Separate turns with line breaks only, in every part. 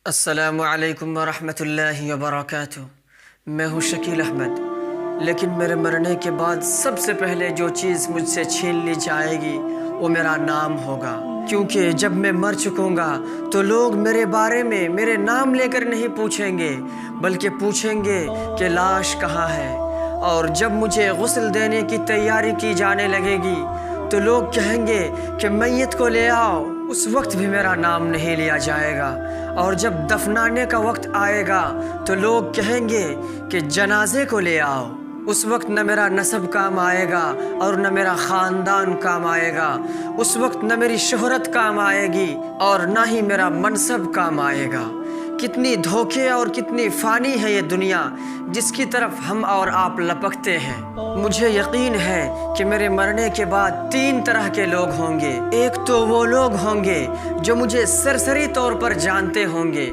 अस्सलामुअलैकुम वरहमतुल्लाहि वबरकातुह। मैं हूँ शकील अहमद। लेकिन मेरे मरने के बाद सबसे पहले जो चीज़ मुझसे छीन ली जाएगी वो मेरा नाम होगा, क्योंकि जब मैं मर चुकूँगा तो लोग मेरे बारे में मेरे नाम लेकर नहीं पूछेंगे, बल्कि पूछेंगे कि लाश कहाँ है। और जब मुझे गुस्ल देने की तैयारी की जाने लगेगी तो लोग कहेंगे कि मैयत को ले आओ। उस वक्त भी मेरा नाम नहीं लिया जाएगा। और जब दफनाने का वक्त आएगा तो लोग कहेंगे कि जनाजे को ले आओ। उस वक्त न मेरा नसब काम आएगा और न मेरा ख़ानदान काम आएगा। उस वक्त न मेरी शोहरत काम आएगी और न ही मेरा मनसब काम आएगा। कितनी धोखे और कितनी फ़ानी है ये दुनिया जिसकी तरफ हम और आप लपकते हैं। मुझे यकीन है कि मेरे मरने के बाद 3 तरह के लोग होंगे। एक तो वो लोग होंगे जो मुझे सरसरी तौर पर जानते होंगे,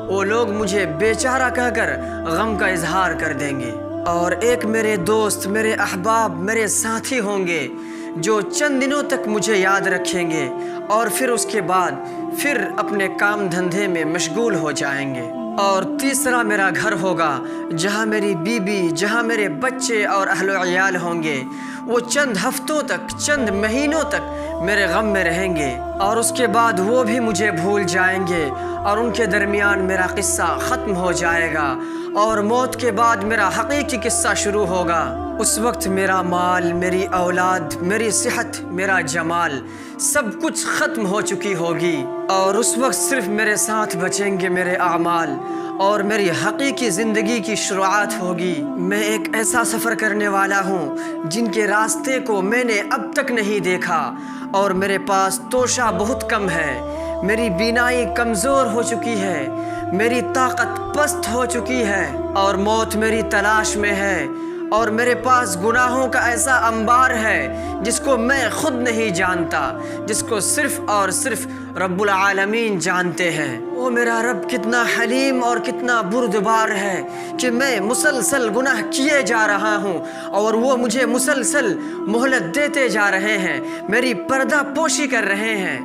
वो लोग मुझे बेचारा कहकर गम का इजहार कर देंगे। और एक मेरे दोस्त, मेरे अहबाब, मेरे साथी होंगे जो चंद दिनों तक मुझे याद रखेंगे और फिर उसके बाद फिर अपने काम धंधे में मशगूल हो जाएंगे। और तीसरा मेरा घर होगा जहाँ मेरी बीबी, जहाँ मेरे बच्चे और अहल-ओ-अयाल होंगे। वो चंद हफ्तों तक, चंद महीनों तक मेरे गम में रहेंगे और उसके बाद वो भी मुझे भूल जाएंगे और उनके दरमियान मेरा किस्सा ख़त्म हो जाएगा और मौत के बाद मेरा हकीकी किस्सा शुरू होगा। उस वक्त मेरा माल, मेरी औलाद, मेरी सेहत, मेरा जमाल सब कुछ ख़त्म हो चुकी होगी और उस वक्त सिर्फ मेरे साथ बचेंगे मेरे आमाल और मेरी हकीकी ज़िंदगी की शुरुआत होगी। मैं एक ऐसा सफ़र करने वाला हूँ जिनके रास्ते को मैंने अब तक नहीं देखा और मेरे पास तोशा बहुत कम है। मेरी बीनाई कमज़ोर हो चुकी है, मेरी ताकत पस्त हो चुकी है और मौत मेरी तलाश में है। और मेरे पास गुनाहों का ऐसा अंबार है जिसको मैं खुद नहीं जानता, जिसको सिर्फ़ और सिर्फ रब्बुल आलमीन जानते हैं। वो मेरा रब कितना हलीम और कितना बुर्दबार है कि मैं मुसलसल गुनाह किए जा रहा हूँ और वो मुझे मुसलसल मोहलत देते जा रहे हैं, मेरी पर्दा पोशी कर रहे हैं।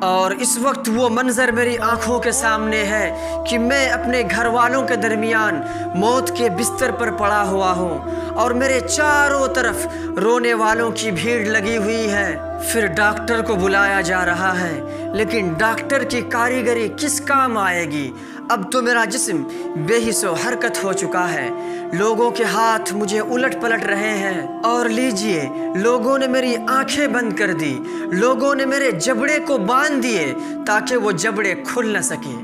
और इस वक्त वो मंज़र मेरी आँखों के सामने है कि मैं अपने घर वालों के दरमियान मौत के बिस्तर पर पड़ा हुआ हूँ और मेरे चारों तरफ रोने वालों की भीड़ लगी हुई है। फिर डॉक्टर को बुलाया जा रहा है, लेकिन डॉक्टर की कारीगरी किस काम आएगी। अब तो मेरा जिस्म बेहिस्सो हरकत हो चुका है, लोगों के हाथ मुझे उलट पलट रहे हैं। और लीजिए, लोगों ने मेरी आंखें बंद कर दी, लोगों ने मेरे जबड़े को बांध दिए ताकि वो जबड़े खुल न सके।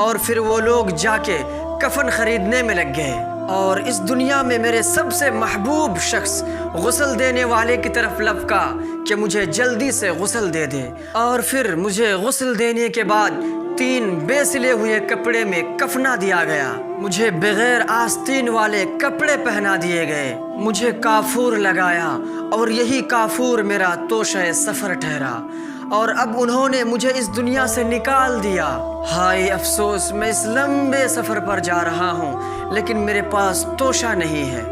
और फिर वो लोग जाके कफन खरीदने में लग गए और इस दुनिया में मेरे सबसे महबूब शख्स गुस्ल देने वाले की तरफ लपका कि मुझे जल्दी से गुस्ल दे दे। और फिर मुझे गुस्ल देने के बाद 3 बेसिले हुए कपड़े में कफना दिया गया, मुझे बगैर आस्तीन वाले कपड़े पहना दिए गए, मुझे काफूर लगाया और यही काफूर मेरा तोशा सफ़र ठहरा। और अब उन्होंने मुझे इस दुनिया से निकाल दिया। हाय अफसोस, मैं इस लंबे सफ़र पर जा रहा हूँ लेकिन मेरे पास तोशा नहीं है।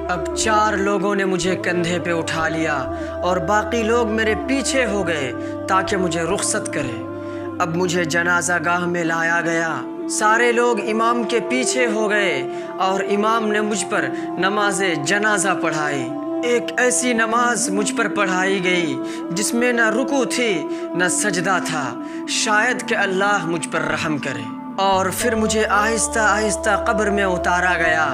अब 4 लोगों ने मुझे कंधे पे उठा लिया और बाकी लोग मेरे पीछे हो गए ताकि मुझे रुखसत करें। अब मुझे जनाजा गाह में लाया गया, सारे लोग इमाम के पीछे हो गए और इमाम ने मुझ पर नमाज़े जनाजा पढ़ाई। एक ऐसी नमाज मुझ पर पढ़ाई गई जिसमें न रुकू थी न सजदा था, शायद कि अल्लाह मुझ पर रहम करे। और फिर मुझे आहिस्ता आहिस्ता कब्र में उतारा गया।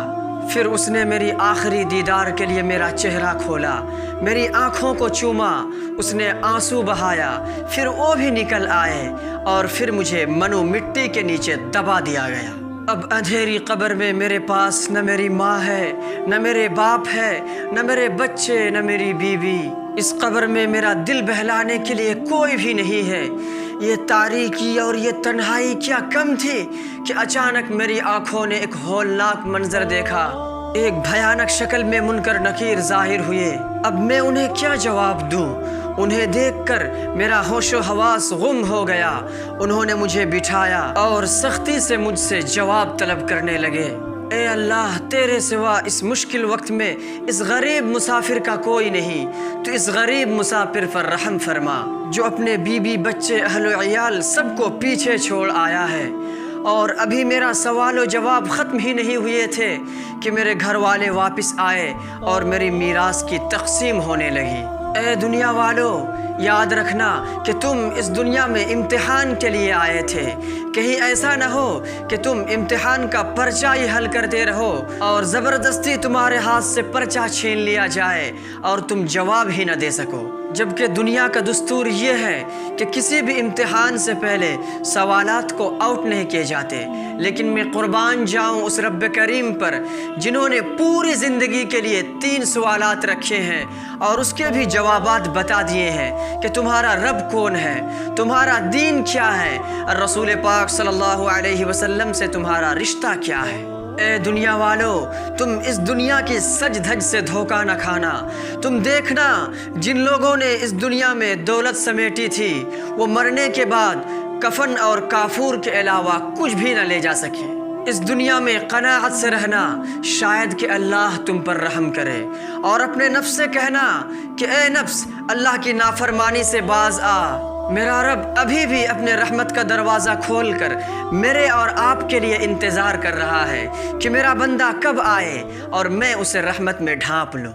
फिर उसने मेरी आखिरी दीदार के लिए मेरा चेहरा खोला, मेरी आँखों को चूमा, उसने आंसू बहाया, फिर वो भी निकल आए और फिर मुझे मनु मिट्टी के नीचे दबा दिया गया। अब अंधेरी कब्र में मेरे पास न मेरी माँ है, न मेरे बाप है, न मेरे बच्चे, न मेरी बीवी। इस कब्र में मेरा दिल बहलाने के लिए कोई भी नहीं है। ये तारीकी और ये तन्हाई क्या कम थी कि अचानक मेरी आंखों ने एक हौलनाक मंजर देखा। एक भयानक शक्ल में मुनकर नकीर जाहिर हुए। अब मैं उन्हें क्या जवाब दूं? उन्हें देखकर मेरा होशो हवास गुम हो गया। उन्होंने मुझे बिठाया और सख्ती से मुझसे जवाब तलब करने लगे। ए अल्लाह, तेरे सिवा इस मुश्किल वक्त में इस गरीब मुसाफिर का कोई नहीं, तो इस गरीब मुसाफिर पर रहम फरमा जो अपने बीबी, बच्चे, अहल-ओ-अयाल सबको पीछे छोड़ आया है। اور ابھی میرا سوال و جواب ختم ہی نہیں ہوئے تھے کہ میرے گھر والے واپس آئے اور میری میراث کی تقسیم ہونے لگی۔ اے دنیا والو، یاد رکھنا کہ تم اس دنیا میں امتحان کے لیے آئے تھے۔ کہیں ایسا نہ ہو کہ تم امتحان کا پرچہ ہی حل کرتے رہو اور زبردستی تمہارے ہاتھ سے پرچہ چھین لیا جائے اور تم جواب ہی نہ دے سکو۔ جبکہ دنیا کا دستور یہ ہے کہ کسی بھی امتحان سے پہلے سوالات کو آؤٹ نہیں کیے جاتے، لیکن میں قربان جاؤں اس رب کریم پر جنہوں نے پوری زندگی کے لیے 3 سوالات رکھے ہیں اور اس کے بھی جوابات بتا دیے ہیں کہ تمہارا رب کون ہے، تمہارا دین کیا ہے، اور رسول پاک صلی اللہ علیہ وسلم سے تمہارا رشتہ کیا ہے۔ اے دنیا والو، تم اس دنیا کی سج دھج سے دھوکہ نہ کھانا۔ تم دیکھنا، جن لوگوں نے اس دنیا میں دولت سمیٹی تھی وہ مرنے کے بعد کفن اور کافور کے علاوہ کچھ بھی نہ لے جا سکے۔ اس دنیا میں قناعت سے رہنا، شاید کہ اللہ تم پر رحم کرے، اور اپنے نفس سے کہنا کہ اے نفس، اللہ کی نافرمانی سے باز آ۔ میرا رب ابھی بھی اپنے رحمت کا دروازہ کھول کر میرے اور آپ کے لیے انتظار کر رہا ہے کہ میرا بندہ کب آئے اور میں اسے رحمت میں ڈھانپ لوں۔